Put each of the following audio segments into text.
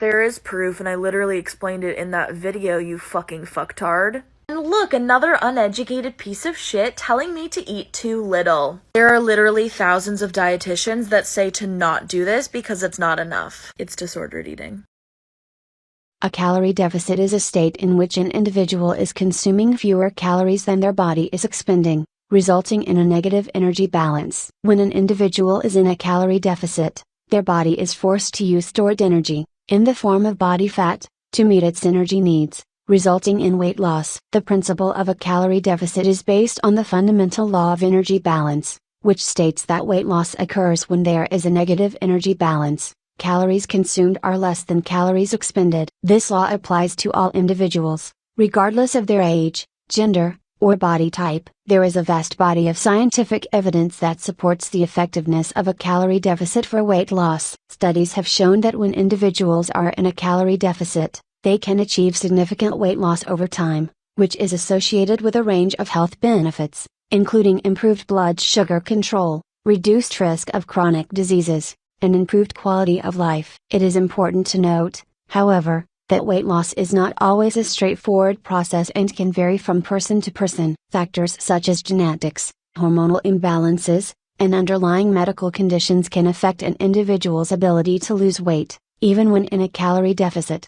There is proof, and I literally explained it in that video, you fucking fucktard. And look, another uneducated piece of shit telling me to eat too little. There are literally thousands of dietitians that say to not do this because it's not enough. It's disordered eating. A calorie deficit is a state in which an individual is consuming fewer calories than their body is expending, resulting in a negative energy balance. When an individual is in a calorie deficit, their body is forced to use stored energy, in the form of body fat, to meet its energy needs, resulting in weight loss. The principle of a calorie deficit is based on the fundamental law of energy balance, which states that weight loss occurs when there is a negative energy balance. Calories consumed are less than calories expended. This law applies to all individuals, regardless of their age, gender, or body type. There is a vast body of scientific evidence that supports the effectiveness of a calorie deficit for weight loss. Studies have shown that when individuals are in a calorie deficit, they can achieve significant weight loss over time, which is associated with a range of health benefits, including improved blood sugar control, reduced risk of chronic diseases, and improved quality of life. It is important to note, however, that weight loss is not always a straightforward process and can vary from person to person. Factors such as genetics, hormonal imbalances, and underlying medical conditions can affect an individual's ability to lose weight, even when in a calorie deficit.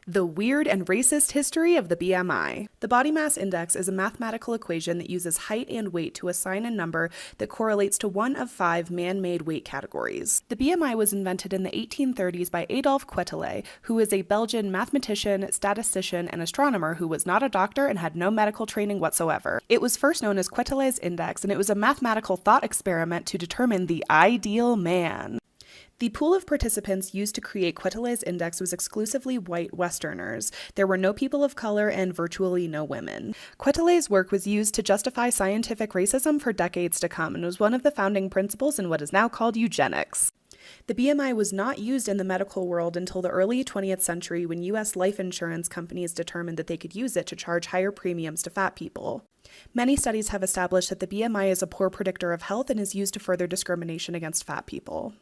The weird and racist history of the BMI. The body mass index is a mathematical equation that uses height and weight to assign a number that correlates to one of 5 man-made weight categories. The BMI was invented in the 1830s by Adolphe Quetelet, who is a Belgian mathematician, statistician, and astronomer who was not a doctor and had no medical training whatsoever. It was first known as Quetelet's index, and it was a mathematical thought experiment to determine the ideal man. The pool of participants used to create Quetelet's index was exclusively white Westerners. There were no people of color and virtually no women. Quetelet's work was used to justify scientific racism for decades to come and was one of the founding principles in what is now called eugenics. The BMI was not used in the medical world until the early 20th century when U.S. life insurance companies determined that they could use it to charge higher premiums to fat people. Many studies have established that the BMI is a poor predictor of health and is used to further discrimination against fat people.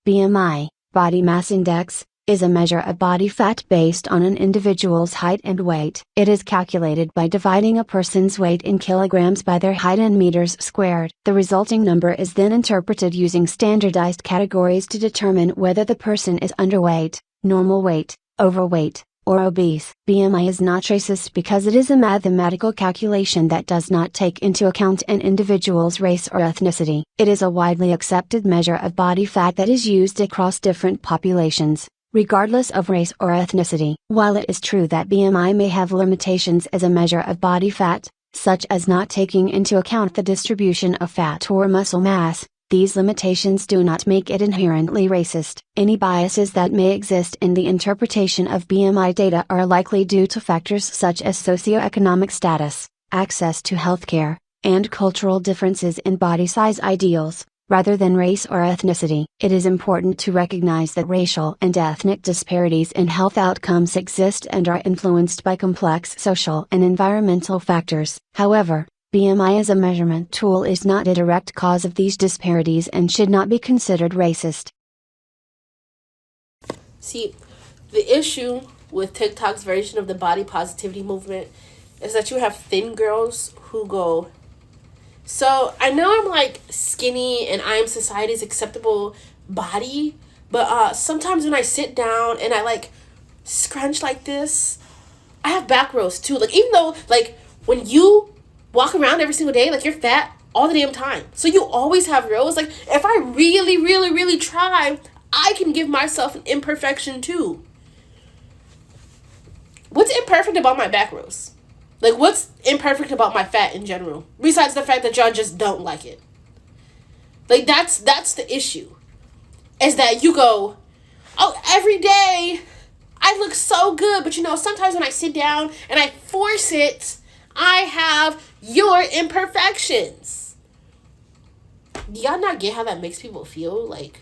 BMI, body mass index, is a measure of body fat based on an individual's height and weight. It is calculated by dividing a person's weight in kilograms by their height in meters squared. The resulting number is then interpreted using standardized categories to determine whether the person is underweight, normal weight, overweight, or obese. BMI is not racist because it is a mathematical calculation that does not take into account an individual's race or ethnicity. It is a widely accepted measure of body fat that is used across different populations, regardless of race or ethnicity. While it is true that BMI may have limitations as a measure of body fat, such as not taking into account the distribution of fat or muscle mass, these limitations do not make it inherently racist. Any biases that may exist in the interpretation of BMI data are likely due to factors such as socioeconomic status, access to healthcare, and cultural differences in body size ideals, rather than race or ethnicity. It is important to recognize that racial and ethnic disparities in health outcomes exist and are influenced by complex social and environmental factors. However, BMI as a measurement tool is not a direct cause of these disparities and should not be considered racist. See, the issue with TikTok's version of the body positivity movement is that you have thin girls who go, so I know I'm like skinny and I am society's acceptable body, but sometimes when I sit down and I like scrunch like this, I have back rows too. Like even though like when you walk around every single day, like you're fat all the damn time. So you always have rows. Like if I really, really, really try, I can give myself an imperfection too. What's imperfect about my back rows? Like what's imperfect about my fat in general? Besides the fact that y'all just don't like it. Like that's the issue. Is that you go, oh, every day I look so good, but you know, sometimes when I sit down and I force it, I have your imperfections. Do y'all not get how that makes people feel? Like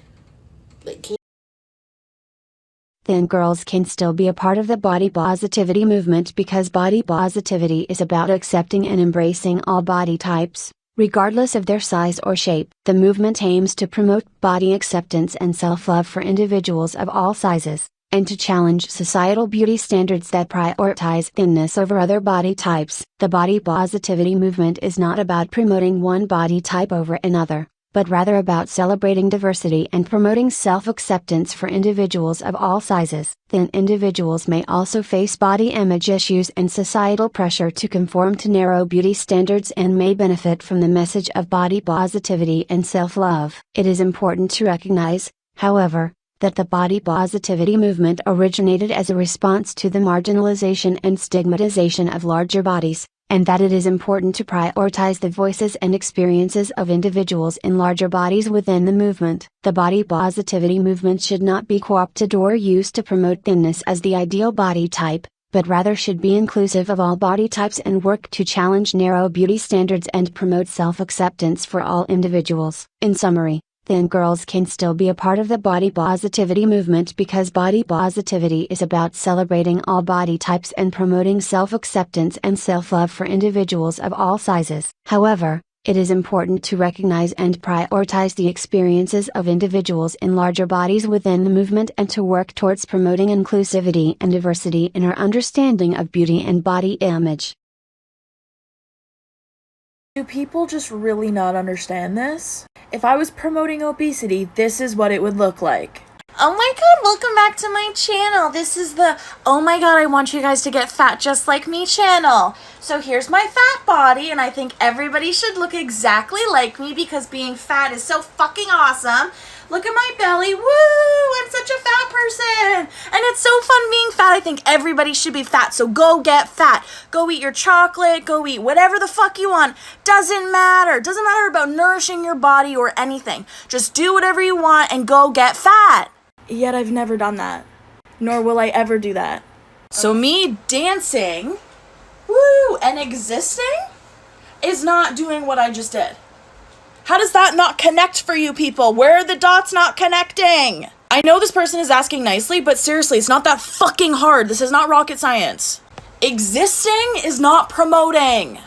Thin girls can still be a part of the body positivity movement because body positivity is about accepting and embracing all body types, regardless of their size or shape. The movement aims to promote body acceptance and self-love for individuals of all sizes, and to challenge societal beauty standards that prioritize thinness over other body types. The body positivity movement is not about promoting one body type over another, but rather about celebrating diversity and promoting self-acceptance for individuals of all sizes. Thin individuals may also face body image issues and societal pressure to conform to narrow beauty standards and may benefit from the message of body positivity and self-love. It is important to recognize, however, that the body positivity movement originated as a response to the marginalization and stigmatization of larger bodies, and that it is important to prioritize the voices and experiences of individuals in larger bodies within the movement. The body positivity movement should not be co-opted or used to promote thinness as the ideal body type, but rather should be inclusive of all body types and work to challenge narrow beauty standards and promote self-acceptance for all individuals. In summary, thin girls can still be a part of the body positivity movement because body positivity is about celebrating all body types and promoting self-acceptance and self-love for individuals of all sizes. However, it is important to recognize and prioritize the experiences of individuals in larger bodies within the movement and to work towards promoting inclusivity and diversity in our understanding of beauty and body image. Do people just really not understand this? If I was promoting obesity, this is what it would look like. Oh my god, welcome back to my channel. This is the, oh my god, I want you guys to get fat just like me channel. So here's my fat body, and I think everybody should look exactly like me because being fat is so fucking awesome. Look at my belly, woo, I'm such a fat person. And it's so fun being fat. I think everybody should be fat, so go get fat. Go eat your chocolate, go eat whatever the fuck you want. Doesn't matter. Doesn't matter about nourishing your body or anything. Just do whatever you want and go get fat. Yet I've never done that. Nor will I ever do that. So me dancing, woo, and existing is not doing what I just did. How does that not connect for you people? Where are the dots not connecting? I know this person is asking nicely, but seriously, it's not that fucking hard. This is not rocket science. Existing is not promoting.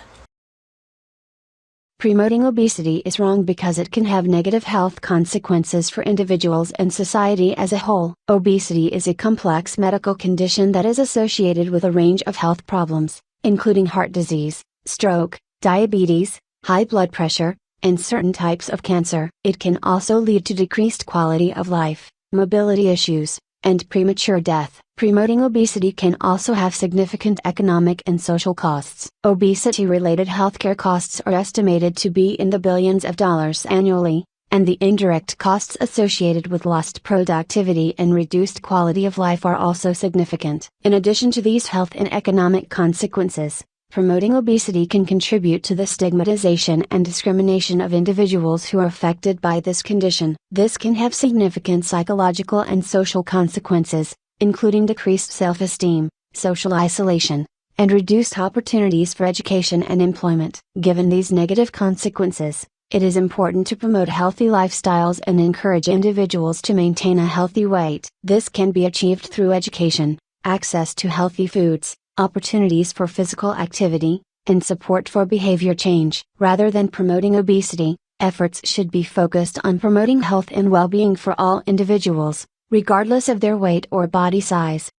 Promoting obesity is wrong because it can have negative health consequences for individuals and society as a whole. Obesity is a complex medical condition that is associated with a range of health problems, including heart disease, stroke, diabetes, high blood pressure, and certain types of cancer. It can also lead to decreased quality of life, mobility issues, and premature death. Promoting obesity can also have significant economic and social costs. Obesity-related healthcare costs are estimated to be in the billions of dollars annually, and the indirect costs associated with lost productivity and reduced quality of life are also significant. In addition to these health and economic consequences, promoting obesity can contribute to the stigmatization and discrimination of individuals who are affected by this condition. This can have significant psychological and social consequences, including decreased self-esteem, social isolation, and reduced opportunities for education and employment. Given these negative consequences, it is important to promote healthy lifestyles and encourage individuals to maintain a healthy weight. This can be achieved through education, access to healthy foods, opportunities for physical activity, and support for behavior change. Rather than promoting obesity, efforts should be focused on promoting health and well-being for all individuals, regardless of their weight or body size.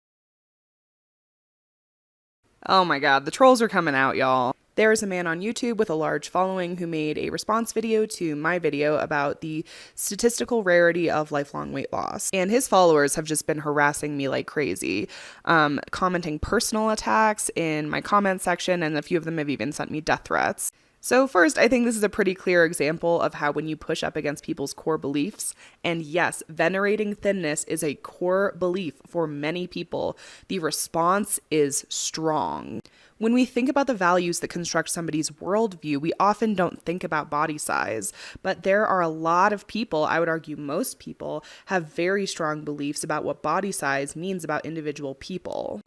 Oh my god, the trolls are coming out, y'all. There is a man on YouTube with a large following who made a response video to my video about the statistical rarity of lifelong weight loss. And his followers have just been harassing me like crazy, commenting personal attacks in my comment section, and a few of them have even sent me death threats. So first, I think this is a pretty clear example of how when you push up against people's core beliefs, and yes, venerating thinness is a core belief for many people, the response is strong. When we think about the values that construct somebody's worldview, we often don't think about body size, but there are a lot of people, I would argue most people, have very strong beliefs about what body size means about individual people.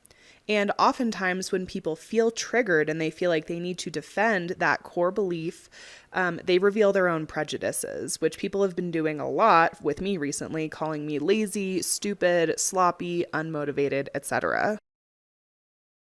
And oftentimes when people feel triggered and they feel like they need to defend that core belief, they reveal their own prejudices, which people have been doing a lot with me recently, calling me lazy, stupid, sloppy, unmotivated, etc.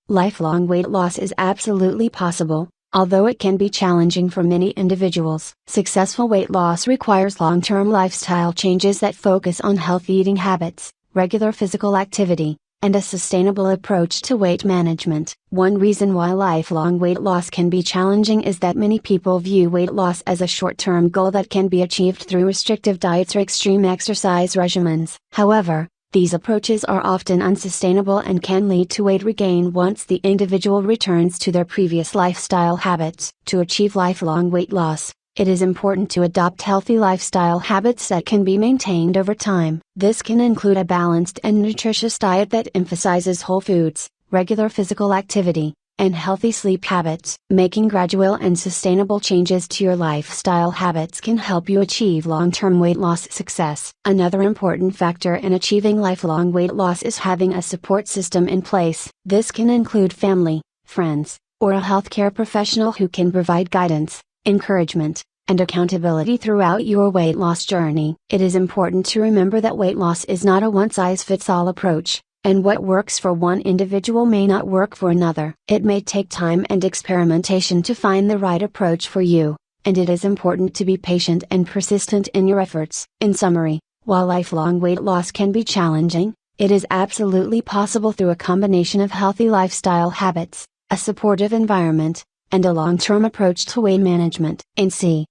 Lifelong weight loss is absolutely possible, Although it can be challenging for many individuals, successful weight loss requires long-term lifestyle changes that focus on healthy eating habits, regular physical activity, and a sustainable approach to weight management. One reason why lifelong weight loss can be challenging is that many people view weight loss as a short-term goal that can be achieved through restrictive diets or extreme exercise regimens. However, these approaches are often unsustainable and can lead to weight regain once the individual returns to their previous lifestyle habits. To achieve lifelong weight loss, it is important to adopt healthy lifestyle habits that can be maintained over time. This can include a balanced and nutritious diet that emphasizes whole foods, regular physical activity, and healthy sleep habits. Making gradual and sustainable changes to your lifestyle habits can help you achieve long-term weight loss success. Another important factor in achieving lifelong weight loss is having a support system in place. This can include family, friends, or a healthcare professional who can provide guidance, encouragement, and accountability throughout your weight loss journey. It is important to remember that weight loss is not a one-size-fits-all approach, and what works for one individual may not work for another. It may take time and experimentation to find the right approach for you, and it is important to be patient and persistent in your efforts. In summary, while lifelong weight loss can be challenging, it is absolutely possible through a combination of healthy lifestyle habits, a supportive environment, and a long-term approach to weight management. And see,